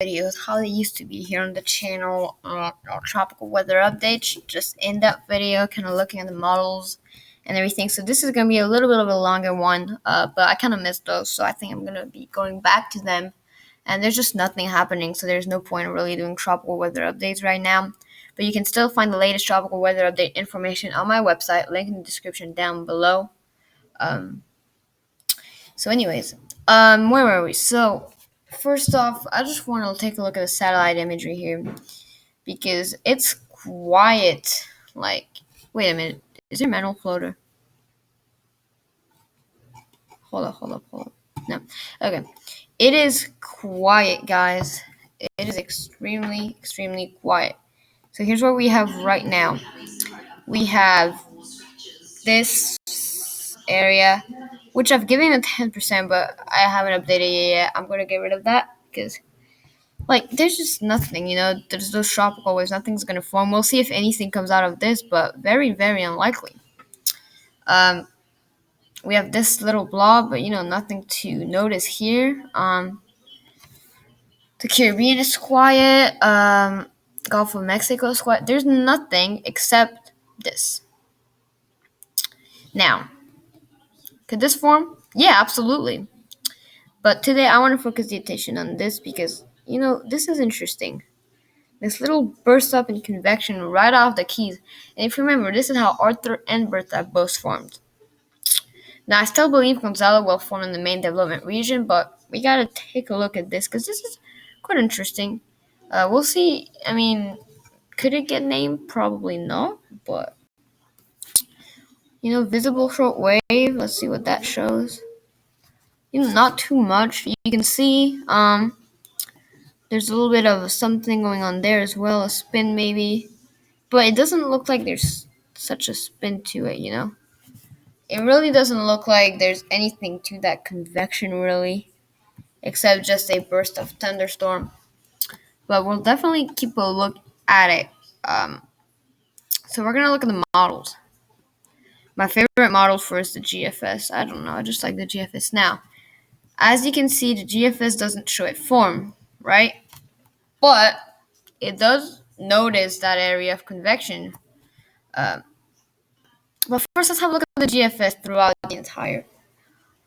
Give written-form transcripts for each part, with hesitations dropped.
videos how they used to be here on the channel, tropical weather updates, just in that video, kind of looking at the models and everything. So this is going to be a little bit of a longer one, but I kind of missed those, so I think I'm going to be going back to them. And there's just nothing happening, so there's no point in really doing tropical weather updates right now. But you can still find the latest tropical weather update information on my website, link in the description down below. So anyways, where were we? So first off, I just want to take a look at the satellite imagery here because it's quiet. Like, wait a minute, is there a manual floater? Hold up. No, okay. It is quiet, guys. It is extremely quiet. So here's what we have right now. We have this area, which I've given a 10%, but I haven't updated it yet. I'm going to get rid of that because, like, there's just nothing, there's those tropical waves. Nothing's going to form. We'll see if anything comes out of this, but very unlikely. We have this little blob, but, nothing to notice here. The Caribbean is quiet. Gulf of Mexico is quiet. There's nothing except this. Now, could this form? Yeah, absolutely. But today I want to focus the attention on this because, this is interesting. This little burst up in convection right off the Keys. And if you remember, this is how Arthur and Bertha both formed. Now, I still believe Gonzalo will form in the main development region, but we gotta take a look at this because this is quite interesting. We'll see. I mean, could it get named? Probably not, but visible short wave. Let's see what that shows. Not too much. You can see there's a little bit of something going on there as well, a spin maybe, but it doesn't look like there's such a spin to it. It really doesn't look like there's anything to that convection really, except just a burst of thunderstorm. But we'll definitely keep a look at it. So we're gonna look at the models. My favorite model first, the GFS. I don't know, I just like the GFS. Now, as you can see, the GFS doesn't show it form, right? But it does notice that area of convection. But first, let's have a look at the GFS throughout the entire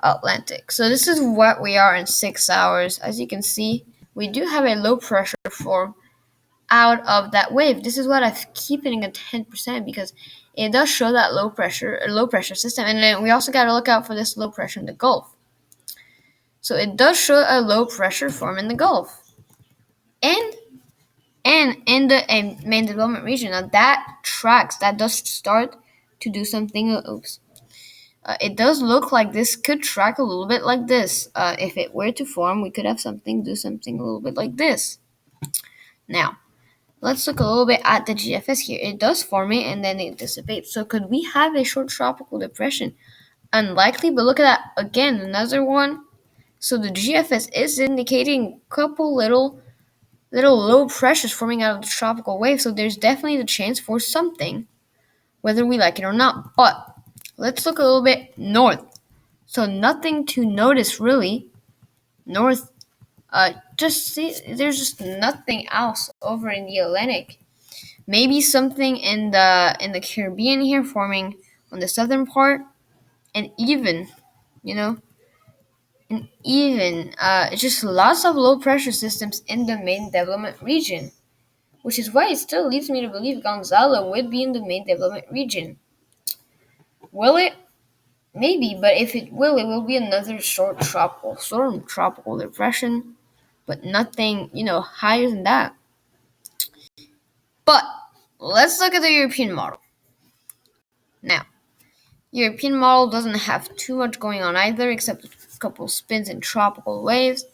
Atlantic. So this is what we are in 6 hours. As you can see, we do have a low pressure form out of that wave. This is what I keep hitting at 10% because it does show that low pressure system. And then we also got to look out for this low pressure in the Gulf. So it does show a low pressure form in the Gulf and in the main development region. Now that tracks, that does start to do something. It does look like this could track a little bit like this. If it were to form, we could have do something a little bit like this. Now, let's look a little bit at the GFS here. It does form it and then it dissipates. So could we have a short tropical depression? Unlikely, but look at that. Again, another one. So the GFS is indicating a couple little low pressures forming out of the tropical wave. So there's definitely the chance for something, whether we like it or not. But let's look a little bit north. So nothing to notice really. North, just see, there's just nothing else over in the Atlantic. Maybe something in the Caribbean here forming on the southern part, and even just lots of low pressure systems in the main development region, which is why it still leads me to believe Gonzalo would be in the main development region. Will it? Maybe, but if it will be another short tropical storm, tropical depression, but nothing, higher than that. But let's look at the European model. Now, European model doesn't have too much going on either, except a couple spins and tropical waves,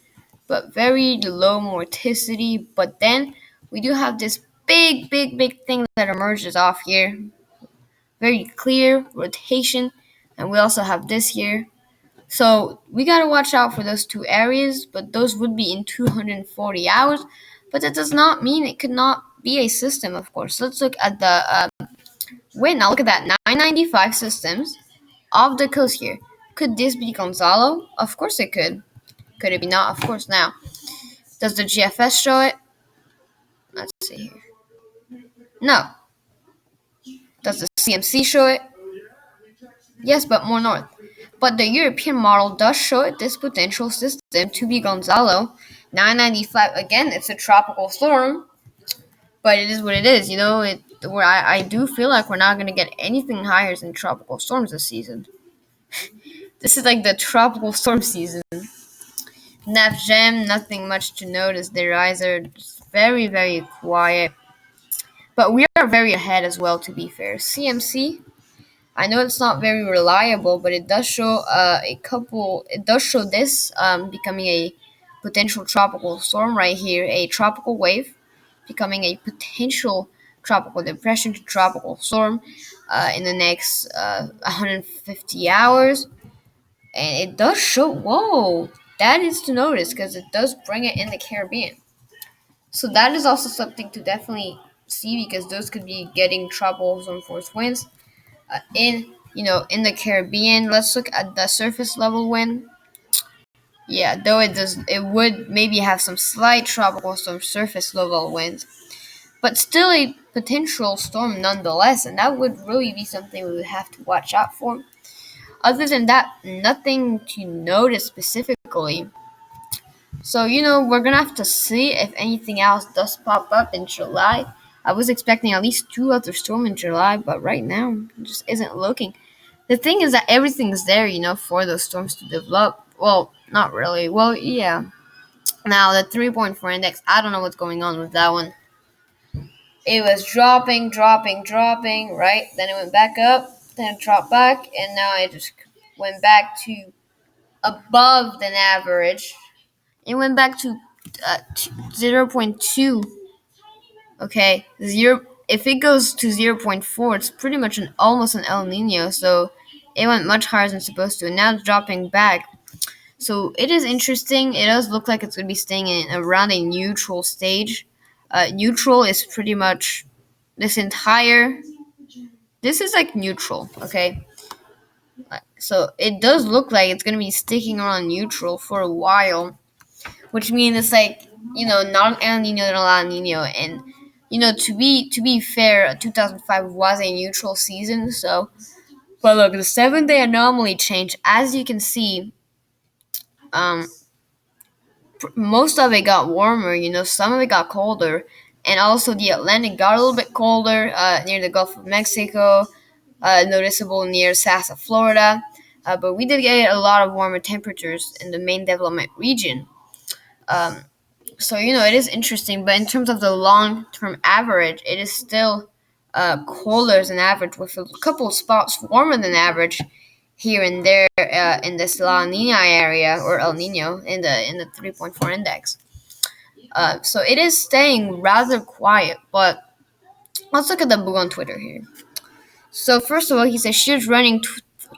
but very low morticity. But then we do have this big thing that emerges off here. Very clear rotation, and we also have this here. So we gotta watch out for those two areas, but those would be in 240 hours. But that does not mean it could not be a system, of course. Let's look at the wind. Now look at that, 995 systems off the coast here. Could this be Gonzalo? Of course it could. Could it be not? Of course. Now, Does the GFS show it? Let's see here. No. Does the CMC show it? Yes, but more north. But the European model does show it this potential system to be Gonzalo 995. Again, it's a tropical storm, but it is what it is. Where I do feel like we're not going to get anything higher than tropical storms this season. This is like the tropical storm season. NavGem, nothing much to notice there either. Just very, very quiet. But we are very ahead as well, to be fair. CMC, I know it's not very reliable, but it does show a couple. It does show this becoming a potential tropical storm right here, a tropical wave becoming a potential tropical depression to tropical storm in the next 150 hours. And it does show, whoa, that is to notice because it does bring it in the Caribbean. So that is also something to definitely see because those could be getting tropical zone force winds in the Caribbean. Let's look at the surface level wind. Yeah, though it would maybe have some slight tropical storm surface level winds, but still a potential storm nonetheless, and that would really be something we would have to watch out for. Other than that, nothing to notice specifically. So, we're going to have to see if anything else does pop up in July. I was expecting at least 2 other storms in July, but right now, it just isn't looking. The thing is that everything's there, for those storms to develop. Well, not really. Well, yeah. Now, the 3.4 index, I don't know what's going on with that one. It was dropping, right? Then it went back up, then it dropped back, and now it just went back to above the average. It went back to 0.2. Okay, if it goes to 0.4, it's pretty much almost an El Nino. So it went much higher than it's supposed to, and now it's dropping back. So it is interesting. It does look like it's going to be staying in around a neutral stage. Neutral is pretty much this entire. This is like neutral, okay? So it does look like it's going to be sticking around neutral for a while, which means it's like, not an El Nino and a La Nino. And, to be fair, 2005 was a neutral season. So, but look, the 7-day anomaly change, as you can see, most of it got warmer, some of it got colder. And also the Atlantic got a little bit colder near the Gulf of Mexico, noticeable near Sasa, Florida. But we did get a lot of warmer temperatures in the main development region. So, it is interesting, but in terms of the long-term average, it is still colder than average, with a couple of spots warmer than average here and there in this La Nina area, or El Nino, in the 3.4 index. So it is staying rather quiet, but let's look at the boo on Twitter here. So first of all, he says ships running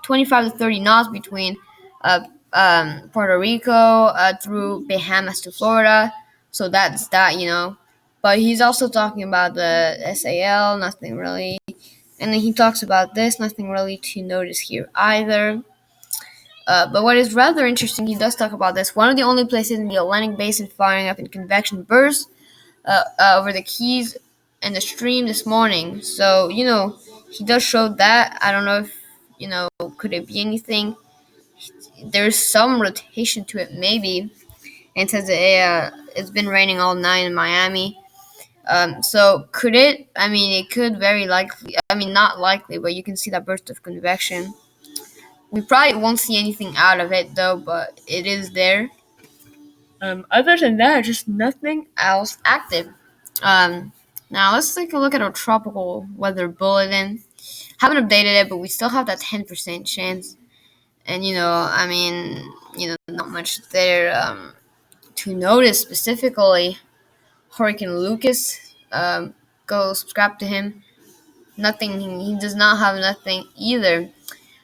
25 to 30 knots between Puerto Rico through Bahamas to Florida. So that's that, But he's also talking about the SAL, nothing really. And then he talks about this, nothing really to notice here either. But what is rather interesting, he does talk about this. One of the only places in the Atlantic Basin firing up in convection bursts over the Keys and the stream this morning. So, he does show that. I don't know if, could it be anything? There's some rotation to it, maybe. And it says it's been raining all night in Miami. So could it? I mean, it could very likely. I mean, not likely, but you can see that burst of convection. We probably won't see anything out of it, though, but it is there. Other than that, just nothing else active. Now let's take a look at our tropical weather bulletin. Haven't updated it, but we still have that 10% chance. And, not much there to notice specifically. Hurricane Lucas, go subscribe to him. Nothing, he does not have nothing either.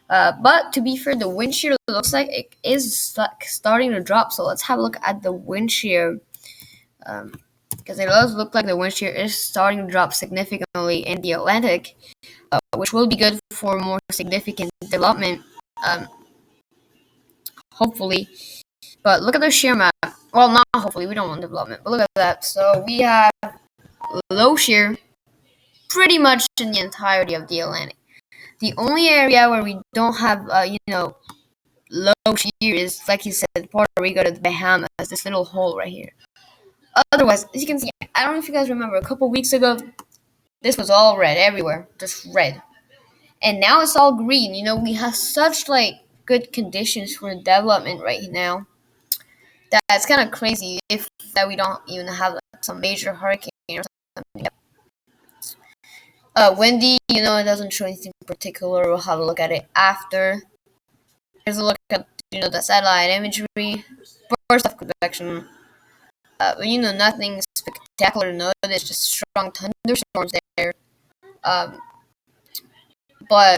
But to be fair, the wind shear looks like it is starting to drop. So let's have a look at the wind shear. Because it does look like the wind shear is starting to drop significantly in the Atlantic, which will be good for more significant development, hopefully. But look at the shear map. Well, not hopefully, we don't want development, but look at that. So we have low shear pretty much in the entirety of the Atlantic. The only area where we don't have, low shear is, like you said, Puerto Rico to the Bahamas, this little hole right here. Otherwise, as you can see, I don't know if you guys remember, a couple weeks ago, this was all red everywhere, just red. And now it's all green. We have such, good conditions for development right now. That's kind of crazy if that we don't even have some major hurricane or something. Windy, it doesn't show anything particular. We'll have a look at it after. Here's a look at, the satellite imagery. Burst of convection. But, nothing spectacular to notice, just strong thunderstorms there. But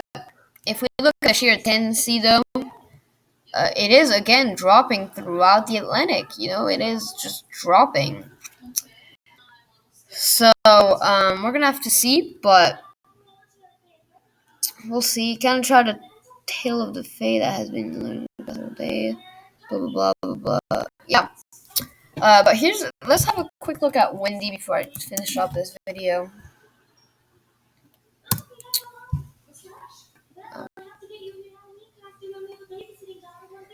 if we look at the shear tendency, though, it is, again, dropping throughout the Atlantic. It is just dropping. So, we're going to have to see, but we'll see. Kind of try to tail of the fade that has been learning the day. Blah, blah, blah, blah, blah. Yeah. But let's have a quick look at windy before I finish up this video.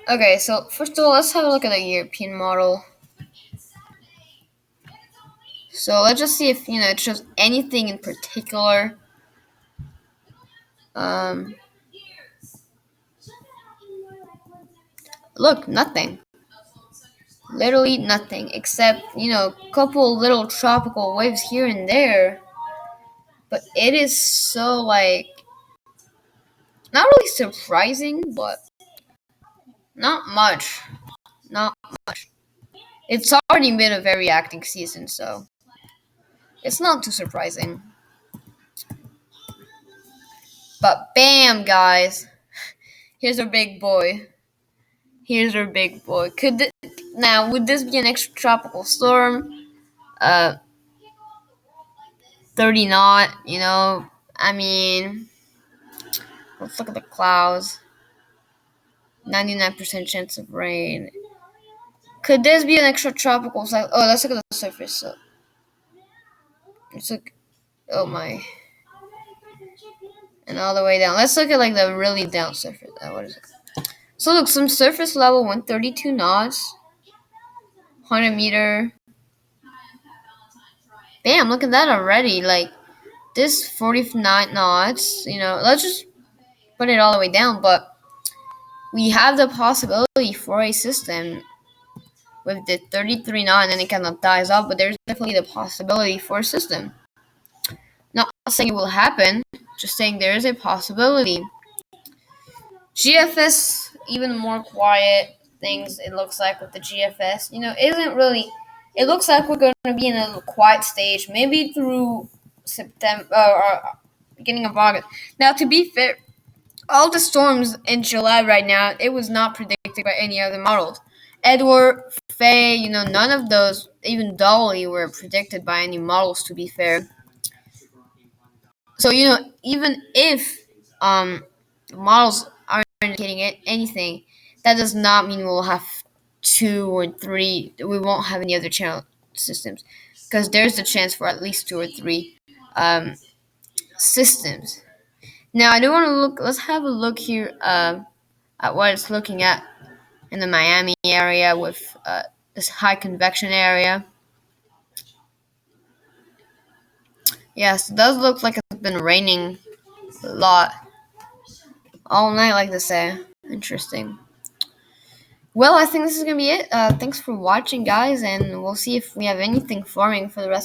Okay, so first of all, let's have a look at the European model. So let's just see if, it shows anything in particular. Look, nothing. Literally nothing, except, a couple little tropical waves here and there. But it is so, not really surprising, but not much. Not much. It's already been a very active season, so it's not too surprising. But bam, guys. Here's our big boy. Now, would this be an extratropical storm? 30 knot, I mean, let's look at the clouds. 99% chance of rain. Could this be an extratropical cyclone? Oh, let's look at the surface. So, let's look. Oh my. And all the way down. Let's look at the really down surface. What is it? So look, some surface level 132 knots. 100 meter. Bam, look at that already. This 49 knots, let's just put it all the way down. But we have the possibility for a system with the 33 knot, and then it kind of dies off. But there's definitely the possibility for a system. Not saying it will happen, just saying there is a possibility. GFS, even more quiet things, it looks like, with the GFS. Isn't really. It looks like we're going to be in a quiet stage, maybe through September or beginning of August. Now, to be fair, all the storms in July right now, it was not predicted by any other models. Edward, Faye, none of those, even Dolly, were predicted by any models, to be fair. So, even if the models aren't indicating anything, that does not mean we'll have 2 or 3. We won't have any other channel systems, because there's the chance for at least 2 or 3 systems. Now, I do want to look. Let's have a look here at what it's looking at in the Miami area with this high convection area. Yes, it does look like it's been raining a lot all night, like they say. Interesting. Well, I think this is going to be it. Thanks for watching, guys, and we'll see if we have anything forming for the rest of